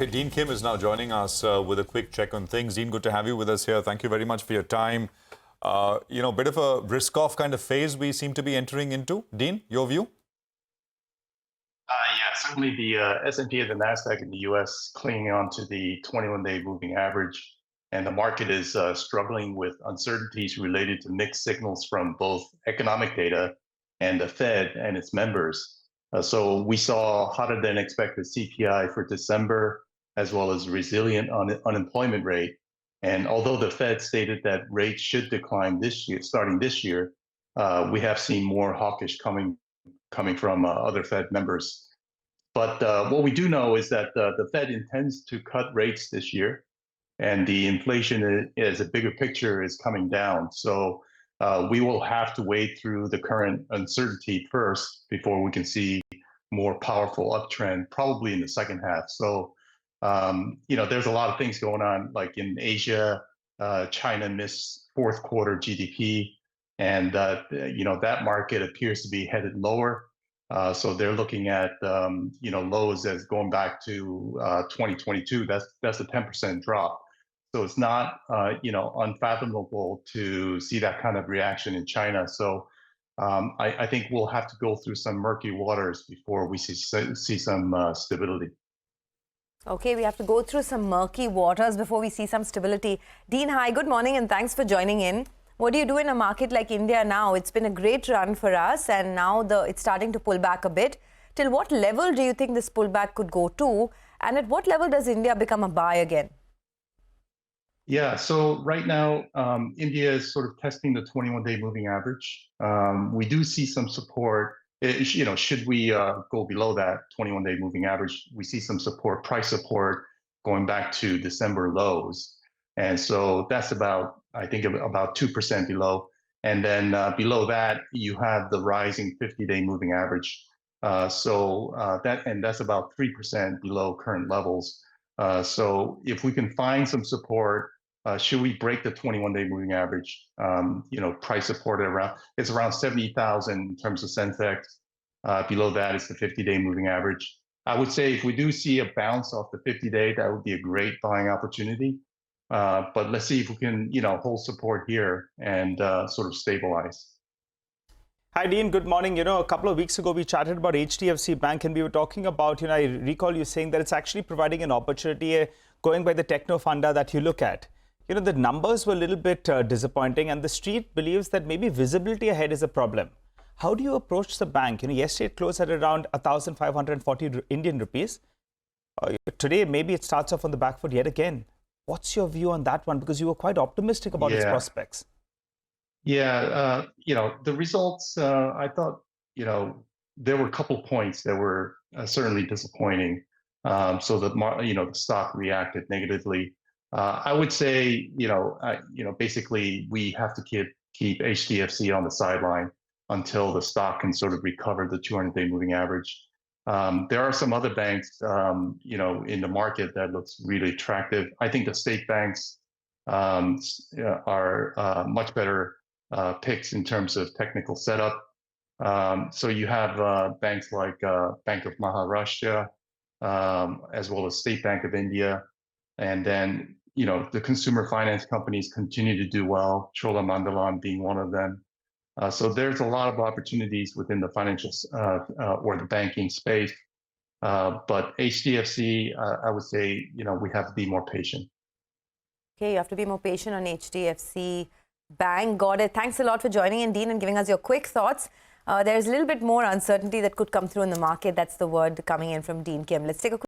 Hey, Dean Kim is now joining us with a quick check on things. Dean, good to have you with us here. Thank you very much for your time. Bit of a risk-off kind of phase we seem to be entering into. Dean, your view? Yeah, certainly the S&P and the Nasdaq in the U.S. clinging on to the 21-day moving average, and the market is struggling with uncertainties related to mixed signals from both economic data and the Fed and its members. So we saw hotter than expected CPI for December, as well as resilient unemployment rate. And although the Fed stated that rates should decline this year, starting this year, we have seen more hawkish coming from other Fed members. But what we do know is that the Fed intends to cut rates this year, and the inflation is a bigger picture is coming down. So we will have to wade through the current uncertainty first before we can see more powerful uptrend, probably in the second half. So, there's a lot of things going on, like in Asia, China missed fourth quarter GDP, and that market appears to be headed lower. So they're looking at lows as going back to 2022. That's a 10% drop. So it's not unfathomable to see that kind of reaction in China. So I think we'll have to go through some murky waters before we see some stability. Okay, we have to go through some murky waters before we see some stability. Dean, hi, good morning, and thanks for joining in. What do you do in a market like India now? It's been a great run for us, and now it's starting to pull back a bit. Till what level do you think this pullback could go to? And at what level does India become a buy again? Yeah, so right now, India is sort of testing the 21-day moving average. We do see some support. Should we go below that 21-day moving average, we see some support, price support going back to December lows. And so that's I think about 2% below. And then below that, you have the rising 50-day moving average. That's about 3% below current levels. So if we can find some support, should we break the 21-day moving average? Price support it's around 70,000 in terms of sensex. Below that is the 50-day moving average. I would say if we do see a bounce off the 50-day, that would be a great buying opportunity. But let's see if we can, hold support here and sort of stabilize. Hi, Dean. Good morning. A couple of weeks ago, we chatted about HDFC Bank, and we were talking about, I recall you saying that it's actually providing an opportunity going by the techno funda that you look at. The numbers were a little bit disappointing, and the street believes that maybe visibility ahead is a problem. How do you approach the bank? Yesterday it closed at around 1,540 Indian rupees. Today, maybe it starts off on the back foot yet again. What's your view on that one? Because you were quite optimistic about its prospects. Yeah, the results, I thought, there were a couple points that were certainly disappointing. So the stock reacted negatively. I would say, basically we have to keep HDFC on the sideline until the stock can sort of recover the 200-day moving average. There are some other banks, in the market that looks really attractive. I think the state banks are much better picks in terms of technical setup. So you have banks like Bank of Maharashtra, as well as State Bank of India. And then, the consumer finance companies continue to do well, Cholamandalam being one of them. So there's a lot of opportunities within the financial or the banking space. But HDFC, I would say, we have to be more patient. Okay, you have to be more patient on HDFC Bank. Got it. Thanks a lot for joining in, Dean, and giving us your quick thoughts. There's a little bit more uncertainty that could come through in the market. That's the word coming in from Dean Kim. Let's take a quick